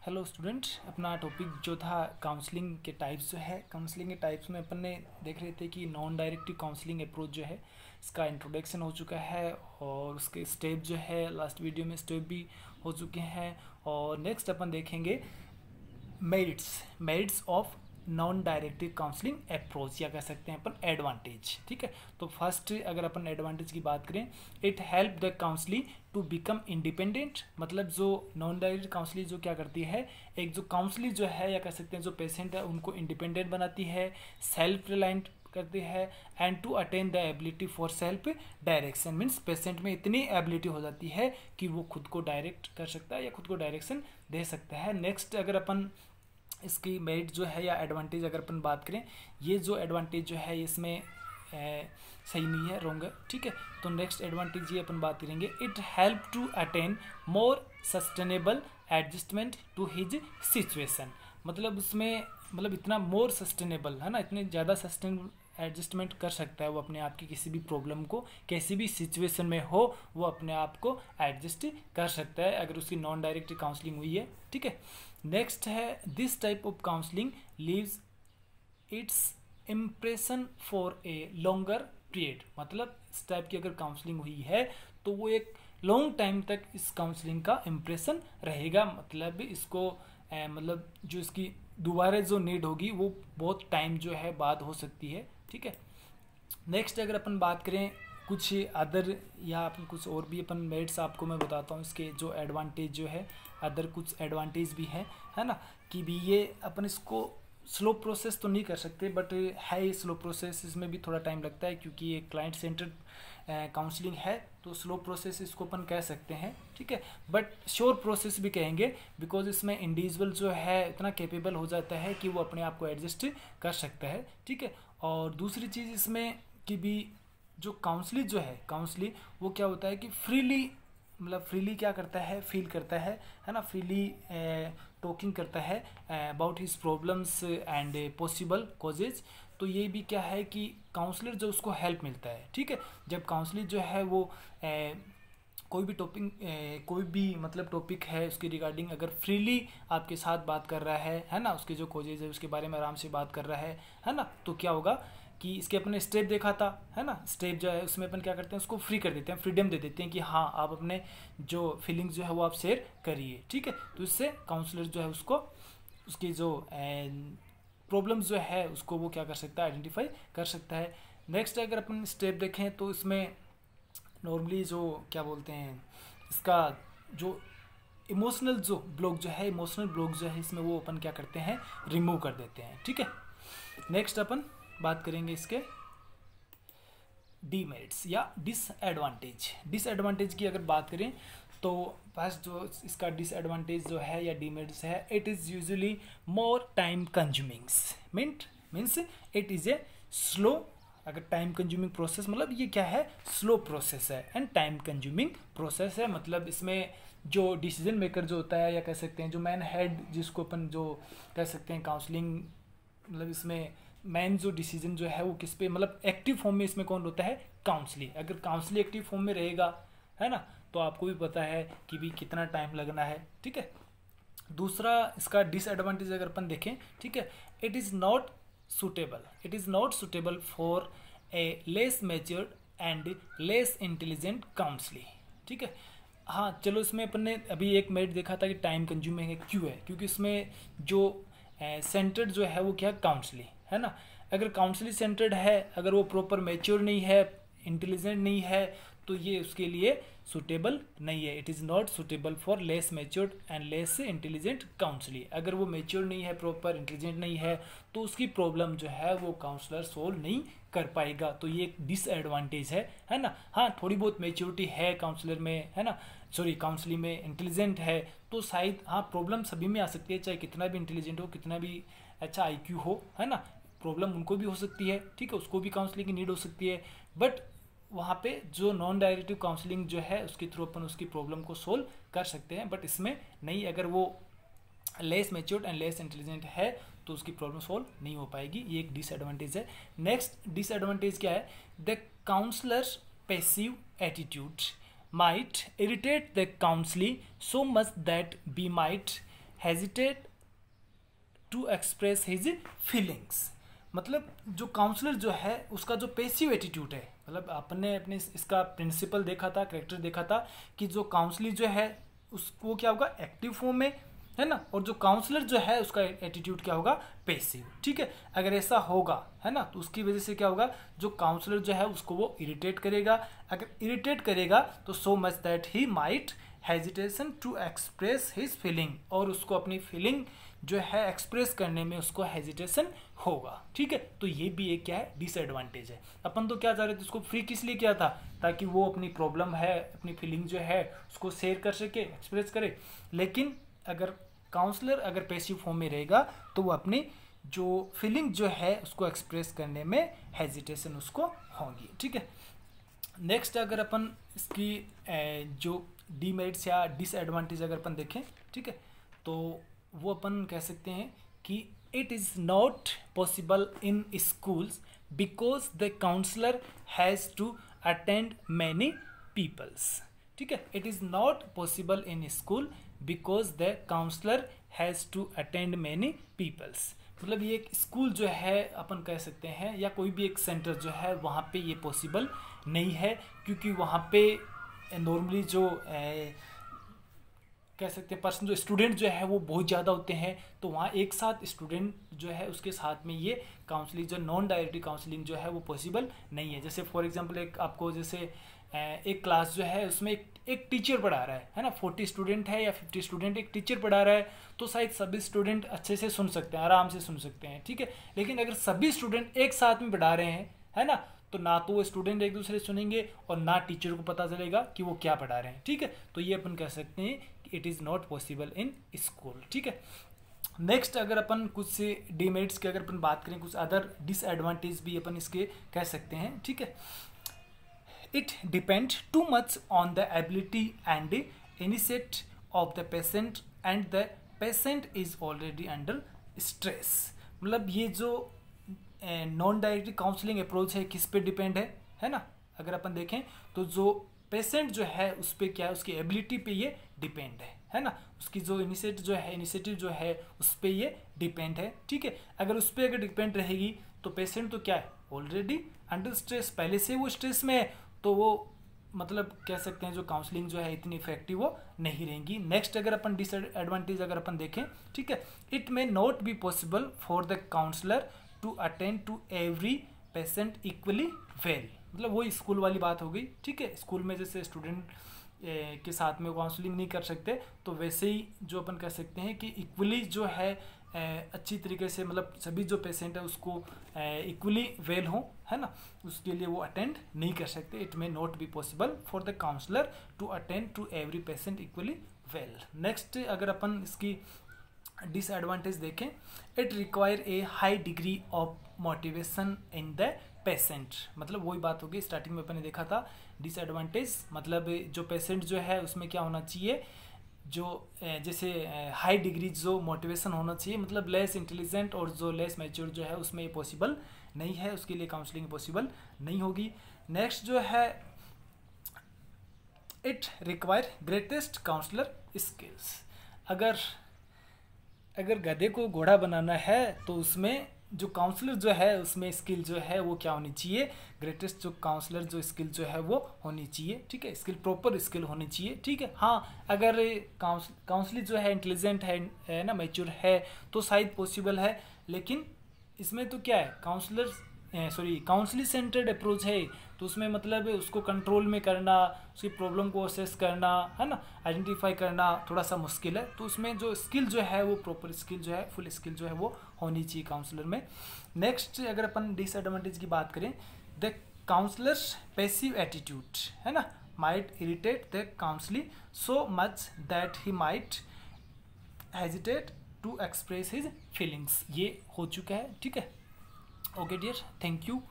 Hello student, अपना topic जो था काउंसलिंग के टाइप्स जो है, काउंसलिंग के टाइप्स में अपन ने देख रहे थे कि नॉन डायरेक्टिव काउंसलिंग अप्रोच जो है इसका इंट्रोडक्शन हो चुका है और उसके स्टेप जो है लास्ट वीडियो में स्टेप भी हो चुके हैं। और नेक्स्ट अपन देखेंगे merits of non directive counselling approach, या कह सकते हैं अपन एडवांटेज। ठीक है, तो फर्स्ट अगर अपन एडवांटेज की बात करें, it help the counselling to become independent. मतलब जो नॉन डायरेक्टिव काउंसलिंग जो क्या करती है, एक जो काउंसलिंग जो है या कह सकते हैं जो पेशेंट है उनको इंडिपेंडेंट बनाती है, सेल्फ रिलायंट करती है, and to attain the ability for self direction. Means patient में इतनी एबिलिटी हो जाती है कि वो खुद को डायरेक्ट कर सकता है या खुद को डायरेक्शन दे सकता है। नेक्स्ट अगर अपन इसकी मेरिट जो है या एडवांटेज अगर अपन बात करें, ये जो एडवांटेज जो है इसमें सही नहीं है, रॉन्ग है। ठीक है, तो नेक्स्ट एडवांटेज ये अपन बात करेंगे, it help to attain more sustainable adjustment to his situation. मतलब उसमें मतलब इतना मोर सस्टेनेबल है ना, इतने ज़्यादा सस्टेनेबल एडजस्टमेंट कर सकता है वो अपने आप की किसी भी प्रॉब्लम को, किसी भी सिचुएशन में हो वो अपने आप को एडजस्ट कर सकता है अगर उसकी नॉन डायरेक्टिव काउंसलिंग हुई है। ठीक है, नेक्स्ट है this type of counselling leaves it's impression for a longer period. मतलब इस टाइप की अगर काउंसलिंग हुई है तो वो एक लॉन्ग टाइम तक इस काउंसलिंग का इम्प्रेशन रहेगा। मतलब इसको मतलब जो इसकी दोबारा जो नीड होगी वो बहुत टाइम जो है बाद हो सकती है। ठीक है, नेक्स्ट अगर अपन बात करें कुछ अदर या अपन कुछ और भी अपन मेरिट्स आपको मैं बताता हूँ इसके जो एडवांटेज जो है, अदर कुछ एडवांटेज भी है ना, कि भी ये अपन इसको स्लो प्रोसेस तो नहीं कर सकते, बट है स्लो प्रोसेस, इसमें भी थोड़ा टाइम लगता है क्योंकि ये क्लाइंट सेंटर्ड काउंसलिंग है, तो स्लो प्रोसेस इसको अपन कह सकते हैं। ठीक है, बट श्योर प्रोसेस भी कहेंगे बिकॉज इसमें इंडिविजुअल जो है इतना कैपेबल हो जाता है कि वो अपने आप को एडजस्ट कर सकता है। ठीक है, और दूसरी चीज़ इसमें कि भी जो काउंसलिंग जो है, काउंसलिंग वो क्या होता है कि फ्रीली, मतलब फ्रीली क्या करता है, फील करता है ना, फ्रीली टॉकिंग करता है about his problems and possible causes. तो ये भी क्या है कि काउंसलर जो उसको हेल्प मिलता है। ठीक है, जब काउंसलर जो है वो कोई भी टॉपिक कोई भी मतलब टॉपिक है उसके रिगार्डिंग अगर फ्रीली आपके साथ बात कर रहा है ना, उसके जो कॉजेज है उसके बारे में आराम से बात कर रहा है ना, तो क्या होगा कि इसके अपने स्टेप देखा था है ना, स्टेप जो है उसमें अपन क्या करते हैं उसको फ्री कर देते हैं, फ्रीडम दे देते हैं कि हाँ आप अपने जो फीलिंग्स जो है वो आप शेयर करिए। ठीक है, तो इससे काउंसलर जो है उसको उसकी जो प्रॉब्लम्स जो है उसको वो क्या कर सकता है, आइडेंटिफाई कर सकता है। नेक्स्ट अगर अपन स्टेप देखें तो इसमें नॉर्मली जो क्या बोलते हैं इसका जो इमोशनल जो ब्लॉक जो है, इमोशनल ब्लॉक जो है इसमें वो अपन क्या करते हैं, रिमूव कर देते हैं। ठीक है, नेक्स्ट अपन बात करेंगे इसके डीमेरिट्स या डिसएडवांटेज। डिसएडवांटेज की अगर बात करें तो फर्स्ट जो इसका डिसएडवांटेज जो है या डीमेरिट्स है, it is usually more time consumings. Means it is a slow, अगर टाइम कंज्यूमिंग प्रोसेस, मतलब ये क्या है, स्लो प्रोसेस है एंड टाइम कंज्यूमिंग प्रोसेस है। मतलब इसमें जो डिसीजन मेकर जो होता है या कह सकते हैं जो मैन हेड जिसको अपन जो कह सकते हैं काउंसलिंग, मतलब इसमें मैन जो डिसीजन जो है वो किस पे, मतलब एक्टिव फॉर्म में इसमें कौन होता है, काउंसलिंग। अगर काउंसलिंग एक्टिव फॉर्म में रहेगा है ना, तो आपको भी पता है कि भी कितना टाइम लगना है। ठीक है, दूसरा इसका डिसएडवांटेज अगर अपन देखें, ठीक है, it is not suitable for a less matured and less intelligent counselling. ठीक है, हाँ चलो इसमें अपन ने अभी एक मेरिट देखा था कि टाइम कंज्यूमिंग है, क्यों है, क्योंकि इसमें जो सेंटर्ड जो है वो क्या है, काउंसलिंग है ना। अगर काउंसलिंग सेंटर्ड है, अगर वो प्रॉपर मैच्योर नहीं है, इंटेलिजेंट नहीं है, तो ये उसके लिए सुटेबल नहीं है। It is not suitable for less matured and less intelligent counselling. अगर वो मैच्योर नहीं है, प्रॉपर इंटेलिजेंट नहीं है, तो उसकी प्रॉब्लम जो है वो काउंसलर सोल्व नहीं कर पाएगा। तो ये एक डिसएडवांटेज है ना। हाँ थोड़ी बहुत मैच्योरिटी है काउंसलर में है ना, सॉरी काउंसलिंग में इंटेलिजेंट है तो शायद हाँ प्रॉब्लम सभी में आ सकती है, चाहे कितना भी इंटेलिजेंट हो, कितना भी अच्छा आईक्यू हो है ना, प्रॉब्लम उनको भी हो सकती है। ठीक है, उसको भी काउंसलिंग की नीड हो सकती है, बट वहाँ पे जो नॉन डायरेक्टिव काउंसलिंग जो है उसके थ्रू अपन उसकी प्रॉब्लम को सोल्व कर सकते हैं, बट इसमें नहीं। अगर वो less matured and less intelligent है तो उसकी प्रॉब्लम सोल्व नहीं हो पाएगी, ये एक डिसएडवांटेज है। नेक्स्ट डिसएडवांटेज क्या है, the counsellors passive attitude might irritate the counselee so much that we might hesitate to express his feelings. मतलब जो काउंसलर जो है उसका जो पैसिव एटीट्यूड है, मतलब आपने अपने इसका प्रिंसिपल देखा था, कैरेक्टर देखा था कि जो काउंसलर जो है उसको क्या होगा, एक्टिव फॉर्म में, है ना, और जो काउंसलर जो है उसका एटीट्यूड क्या होगा, पैसिव। ठीक है, अगर ऐसा होगा, है ना, तो उसकी वजह से क्या होगा, जो काउंसलर जो है उसको वो इरिटेट करेगा। अगर इरिटेट करेगा तो so much that he might hesitation to express his feeling, और उसको अपनी फीलिंग जो है एक्सप्रेस करने में उसको हेजिटेशन होगा। ठीक है, तो ये भी एक क्या है, डिसएडवांटेज है। अपन तो क्या चाह रहे थे, उसको फ्री किस लिए किया था, ताकि वो अपनी प्रॉब्लम है, अपनी फीलिंग जो है उसको शेयर कर सके, एक्सप्रेस करे। लेकिन अगर काउंसलर अगर पैसिव फॉर्म में रहेगा तो वो अपनी जो फीलिंग जो है उसको एक्सप्रेस करने में हेजिटेशन उसको होगी। ठीक है, नेक्स्ट अगर अपन इसकी जो डीमेरिट्स या डिसएडवांटेज अगर अपन देखें, ठीक है, तो वो अपन कह सकते हैं कि it is not possible in schools because the counsellor has to attend many peoples. ठीक है, it is not possible in school because the counsellor has to attend many peoples. मतलब ये एक स्कूल जो है अपन कह सकते हैं, या कोई भी एक सेंटर जो है वहाँ पे ये पॉसिबल नहीं है, क्योंकि वहाँ पे नॉर्मली जो कह सकते हैं पर्सन, जो स्टूडेंट जो है वो बहुत ज़्यादा होते हैं, तो वहाँ एक साथ स्टूडेंट जो है उसके साथ में ये काउंसलिंग जो नॉन डायरेक्टिव काउंसलिंग जो है वो पॉसिबल नहीं है। जैसे फॉर एग्जांपल एक आपको जैसे एक क्लास जो है उसमें एक टीचर पढ़ा रहा है ना, 40 स्टूडेंट है या 50 स्टूडेंट, एक टीचर पढ़ा रहा है, तो शायद सभी स्टूडेंट अच्छे से सुन सकते हैं, आराम से सुन सकते हैं। ठीक है, लेकिन अगर सभी स्टूडेंट एक साथ में पढ़ा रहे हैं, है ना, तो ना तो वो स्टूडेंट एक दूसरे सुनेंगे और ना टीचर को पता चलेगा कि वो क्या पढ़ा रहे हैं। ठीक है, तो ये अपन कह सकते हैं कि it is not possible in school. ठीक है, नेक्स्ट अगर अपन कुछ डीमेरिट्स की अगर अपन बात करें, कुछ अदर डिसएडवांटेज भी अपन इसके कह सकते हैं। ठीक है, it depends too much on the ability and the initiative of the patient and the patient is already under stress। मतलब ये जो नॉन डायरेक्टिव काउंसलिंग अप्रोच है किस पे डिपेंड है ना, अगर अपन देखें तो जो पेशेंट जो है उस पर क्या है, उसकी एबिलिटी पे ये डिपेंड है ना, उसकी जो इनिशिएटिव जो है उस पर ये डिपेंड है। ठीक है, अगर उस पर अगर डिपेंड रहेगी तो पेशेंट तो क्या है, ऑलरेडी अंडर स्ट्रेस, पहले से वो स्ट्रेस में है, तो वो मतलब कह सकते हैं जो काउंसलिंग जो है इतनी इफेक्टिव वो नहीं रहेंगी। नेक्स्ट अगर अपन डिसएडवांटेज अगर अपन देखें, ठीक है, it may not be possible for the counsellor to attend to every patient equally well. मतलब वही स्कूल वाली बात हो गई। ठीक है, स्कूल में जैसे स्टूडेंट के साथ में काउंसलिंग नहीं कर सकते, तो वैसे ही जो अपन कह सकते हैं कि इक्वली जो है अच्छी तरीके से, मतलब सभी जो पेशेंट है उसको इक्वली वेल हो, है ना, उसके लिए वो अटेंड नहीं कर सकते। It may not be possible for the counsellor to attend to every patient equally well. Next अगर अपन इसकी डिसएडवांटेज देखें, it require a high degree of motivation in the patient. मतलब वही बात होगी, स्टार्टिंग में अपन ने देखा था डिसएडवांटेज, मतलब जो पेशेंट जो है उसमें क्या होना चाहिए, जो जैसे हाई डिग्री जो मोटिवेशन होना चाहिए, मतलब लेस इंटेलिजेंट और जो लेस मैच्योर जो है उसमें ये पॉसिबल नहीं है, उसके लिए काउंसलिंग पॉसिबल नहीं होगी। नेक्स्ट जो है, it require greatest counsellor skills. अगर गधे को घोड़ा बनाना है तो उसमें जो काउंसलर जो है उसमें स्किल जो है वो क्या होनी चाहिए, ग्रेटेस्ट जो काउंसलर जो स्किल जो है वो होनी चाहिए। ठीक है, स्किल प्रॉपर स्किल होनी चाहिए। ठीक है, हाँ अगर काउंसलर जो है इंटेलिजेंट है ना, मैच्योर है, तो शायद पॉसिबल है, लेकिन इसमें तो क्या है, काउंसलिंग सेंटर्ड अप्रोच है, तो उसमें मतलब उसको कंट्रोल में करना, उसकी प्रॉब्लम को असेस करना, है ना, आइडेंटिफाई करना थोड़ा सा मुश्किल है। तो उसमें जो स्किल जो है वो प्रॉपर स्किल जो है, फुल स्किल जो है वो होनी चाहिए काउंसलर में। नेक्स्ट अगर अपन डिसएडवांटेज की बात करें, द काउंसलर्स पैसिव एटीट्यूड, है ना, might irritate the counselling so much that he might hesitate to express his feelings. ये हो चुका है। ठीक है, ओके डियर, थैंक यू।